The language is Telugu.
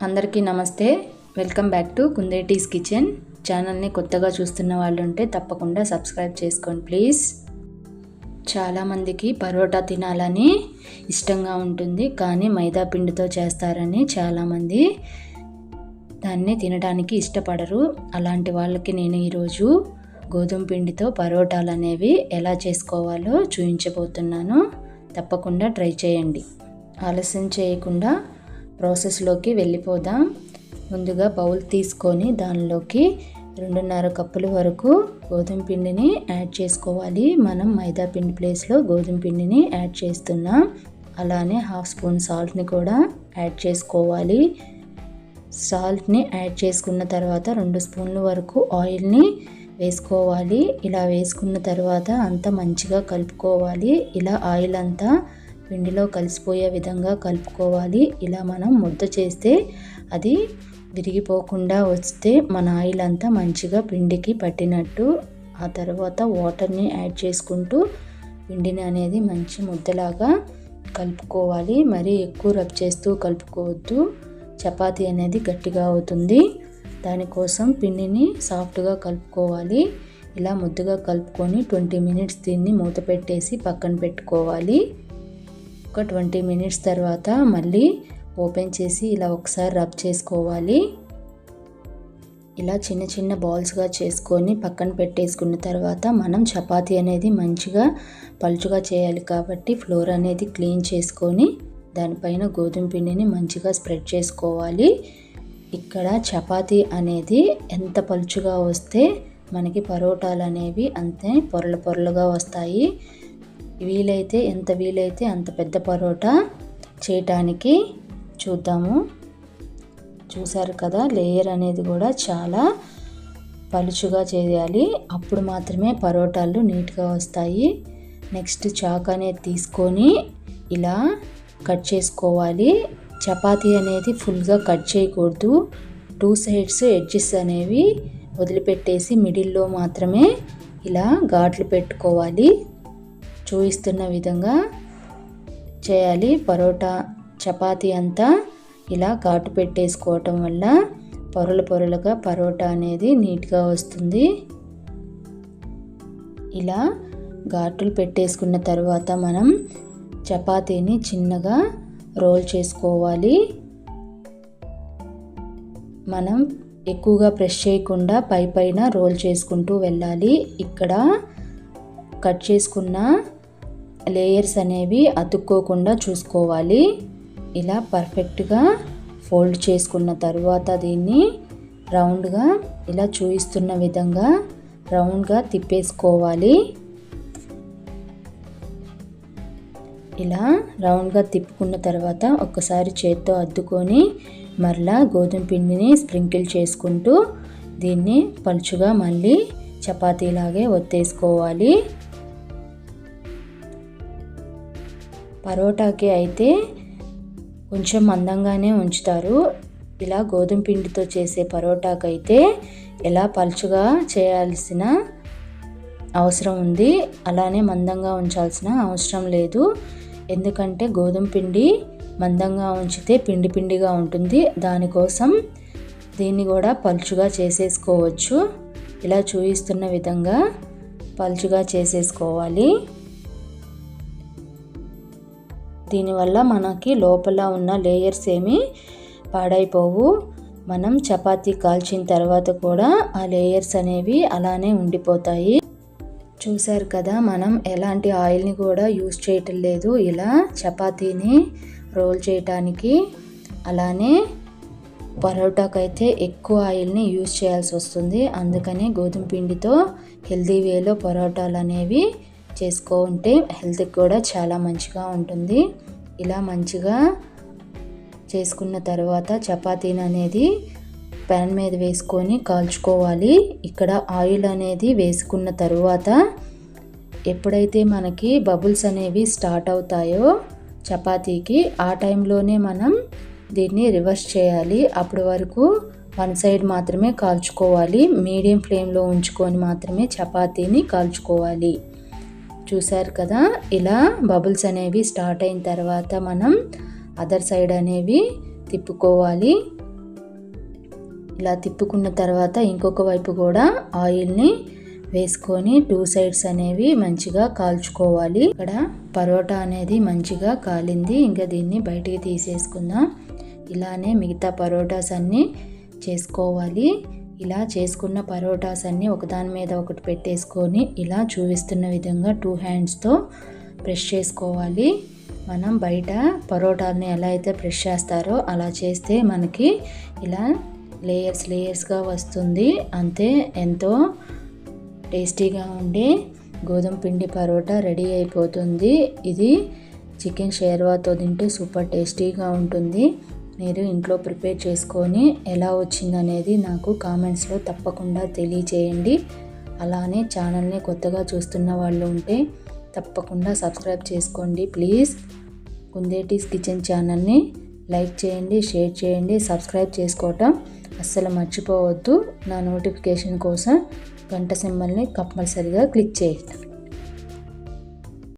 అందరికీ నమస్తే. Welcome back to Kundeti's kitchen. ఛానల్ని కొత్తగా చూస్తున్న వాళ్ళు ఉంటే తప్పకుండా సబ్స్క్రైబ్ చేసుకోండి ప్లీజ్. చాలామందికి పరోటా తినాలని ఇష్టంగా ఉంటుంది, కానీ మైదా పిండితో చేస్తారని చాలామంది దాన్ని తినడానికి ఇష్టపడరు. అలాంటి వాళ్ళకి నేను ఈరోజు గోధుమ పిండితో పరోటాలు అనేవి ఎలా చేసుకోవాలో చూపించబోతున్నాను. తప్పకుండా ట్రై చేయండి. ఆలస్యం చేయకుండా ప్రాసెస్లోకి వెళ్ళిపోదాం. ముందుగా బౌల్ తీసుకొని దానిలోకి 2.5 కప్పుల వరకు గోధుమ పిండిని యాడ్ చేసుకోవాలి. మనం మైదా పిండి ప్లేస్లో గోధుమ పిండిని యాడ్ చేస్తున్నాం. అలానే 1/2 స్పూన్ సాల్ట్ని కూడా యాడ్ చేసుకోవాలి. సాల్ట్ని యాడ్ చేసుకున్న తర్వాత 2 స్పూన్ల వరకు ఆయిల్ని వేసుకోవాలి. ఇలా వేసుకున్న తర్వాత అంతా మంచిగా కలుపుకోవాలి. ఇలా ఆయిల్ అంతా పిండిలో కలిసిపోయే విధంగా కలుపుకోవాలి. ఇలా మనం ముద్ద చేస్తే అది విరిగిపోకుండా వస్తే మన ఆయిల్ అంతా మంచిగా పిండికి పట్టినట్టు. ఆ తర్వాత వాటర్ని యాడ్ చేసుకుంటూ పిండిని అనేది మంచి ముద్దలాగా కలుపుకోవాలి. మరీ ఎక్కువ రబ్ చేస్తూ కలుపుకోవద్దు, చపాతీ అనేది గట్టిగా అవుతుంది. దానికోసం పిండిని సాఫ్ట్గా కలుపుకోవాలి. ఇలా ముద్దగా కలుపుకొని 20 మినిట్స్ దీన్ని మూత పెట్టేసి పక్కన పెట్టుకోవాలి. ఒక 20 మినిట్స్ తర్వాత మళ్ళీ ఓపెన్ చేసి ఇలా ఒకసారి రబ్ చేసుకోవాలి. ఇలా చిన్న చిన్న బాల్స్గా చేసుకొని పక్కన పెట్టేసుకున్న తర్వాత మనం చపాతీ అనేది మంచిగా పలుచుగా చేయాలి కాబట్టి ఫ్లోర్ అనేది క్లీన్ చేసుకొని దానిపైన గోధుమ పిండిని మంచిగా స్ప్రెడ్ చేసుకోవాలి. ఇక్కడ చపాతీ అనేది ఎంత పలుచుగా వస్తే మనకి పరోటాలు అనేవి అంతే పొరలు పొరలుగా వస్తాయి. ఎంత వీలైతే అంత పెద్ద పరోటా చేయటానికి చూద్దాము. చూసారు కదా, లేయర్ అనేది కూడా చాలా పలుచుగా చేయాలి. అప్పుడు మాత్రమే పరోటాలు నీట్గా వస్తాయి. నెక్స్ట్ చాక్ అనేది తీసుకొని ఇలా కట్ చేసుకోవాలి. చపాతీ అనేది ఫుల్గా కట్ చేయకూడదు. 2 సైడ్స్ ఎడ్జెస్ అనేవి వదిలిపెట్టేసి మిడిల్లో మాత్రమే ఇలా ఘాట్లు పెట్టుకోవాలి. చూపిస్తున్న విధంగా చేయాలి. పరోటా చపాతీ అంతా ఇలా ఘాటు పెట్టేసుకోవటం వల్ల పొరలు పొరలుగా పరోటా అనేది నీట్గా వస్తుంది. ఇలా ఘాటులు పెట్టేసుకున్న తర్వాత మనం చపాతీని చిన్నగా రోల్ చేసుకోవాలి. మనం ఎక్కువగా ప్రెస్ చేయకుండా పైన రోల్ చేసుకుంటూ వెళ్ళాలి. ఇక్కడ కట్ చేసుకున్న లేయర్స్ అనేవి అతుక్కోకుండా చూసుకోవాలి. ఇలా పర్ఫెక్ట్గా ఫోల్డ్ చేసుకున్న తర్వాత దీన్ని రౌండ్గా ఇలా చూపిస్తున్న విధంగా రౌండ్గా తిప్పేసుకోవాలి. ఇలా రౌండ్గా తిప్పుకున్న తర్వాత ఒక్కసారి చేత్తో అద్దుకొని మరలా గోధుమ పిండిని స్ప్రింకిల్ చేసుకుంటూ దీన్ని పలుచుగా మళ్ళీ చపాతీలాగే ఒత్తేసుకోవాలి. పరోటాకి అయితే కొంచెం మందంగానే ఉంచుతారు. ఇలా గోధుమ పిండితో చేసే పరోటాకైతే ఎలా పలుచుగా చేయాల్సిన అవసరం ఉంది, అలానే మందంగా ఉంచాల్సిన అవసరం లేదు. ఎందుకంటే గోధుమ పిండి మందంగా ఉంచితే పిండి పిండిగా ఉంటుంది. దానికోసం దీన్ని కూడా పలుచుగా చేసేసుకోవచ్చు. ఇలా చూపిస్తున్న విధంగా పలుచుగా చేసేసుకోవాలి. దీనివల్ల మనకి లోపల ఉన్న లేయర్స్ ఏమీ పాడైపోవు. మనం చపాతీ కాల్చిన తర్వాత కూడా ఆ లేయర్స్ అనేవి అలానే ఉండిపోతాయి. చూసారు కదా, మనం ఎలాంటి ఆయిల్ని కూడా యూజ్ చేయటం లేదు ఇలా చపాతీని రోల్ చేయటానికి. అలానే పరోటాకైతే ఎక్కువ ఆయిల్ని యూజ్ చేయాల్సి వస్తుంది. అందుకని గోధుమ పిండితో హెల్తీ వేలో పరోటాలు అనేవి చేసుకుంటే హెల్త్కి కూడా చాలా మంచిగా ఉంటుంది. ఇలా మంచిగా చేసుకున్న తర్వాత చపాతీని అనేది ప్యాన్ మీద వేసుకొని కాల్చుకోవాలి. ఇక్కడ ఆయిల్ అనేది వేసుకున్న తర్వాత ఎప్పుడైతే మనకి బబుల్స్ అనేవి స్టార్ట్ అవుతాయో చపాతీకి, ఆ టైంలోనే మనం దీన్ని రివర్స్ చేయాలి. అప్పటి వరకు 1 సైడ్ మాత్రమే కాల్చుకోవాలి. మీడియం ఫ్లేమ్లో ఉంచుకొని మాత్రమే చపాతీని కాల్చుకోవాలి. చూసారు కదా, ఇలా బబుల్స్ అనేవి స్టార్ట్ అయిన తర్వాత మనం అదర్ సైడ్ అనేవి తిప్పుకోవాలి. ఇలా తిప్పుకున్న తర్వాత ఇంకొక వైపు కూడా ఆయిల్ని వేసుకొని 2 సైడ్స్ అనేవి మంచిగా కాల్చుకోవాలి. ఇక్కడ పరోటా అనేది మంచిగా కాలింది. ఇంకా దీన్ని బయటికి తీసేసుకుందాం. ఇలానే మిగతా పరోటాస్ అన్నీ చేసుకోవాలి. ఇలా చేసుకున్న పరోటాస్ అన్నీ ఒకదాని మీద ఒకటి పెట్టేసుకొని ఇలా చూపిస్తున్న విధంగా 2 హ్యాండ్స్తో ప్రెస్ చేసుకోవాలి. మనం బయట పరోటాలని ఎలా అయితే ప్రెస్ చేస్తారో అలా చేస్తే మనకి ఇలా లేయర్స్గా వస్తుంది. అంతే, ఎంతో టేస్టీగా ఉండే గోధుమ పిండి పరోటా రెడీ అయిపోతుంది. ఇది చికెన్ షేర్వాతో తింటే సూపర్ టేస్టీగా ఉంటుంది. మీరు ఇంట్లో ప్రిపేర్ చేసుకొని ఎలా వచ్చిందనేది నాకు కామెంట్స్లో తప్పకుండా తెలియచేయండి. అలానే ఛానల్ని కొత్తగా చూస్తున్న వాళ్ళు ఉంటే తప్పకుండా సబ్స్క్రైబ్ చేసుకోండి ప్లీజ్. కుందేటీస్ కిచెన్ ఛానల్ని లైక్ చేయండి, షేర్ చేయండి, సబ్స్క్రైబ్ చేసుకోవటం అస్సలు మర్చిపోవద్దు. నా నోటిఫికేషన్ కోసం గంట సింబల్ని కంపల్సరిగా క్లిక్ చేయండి.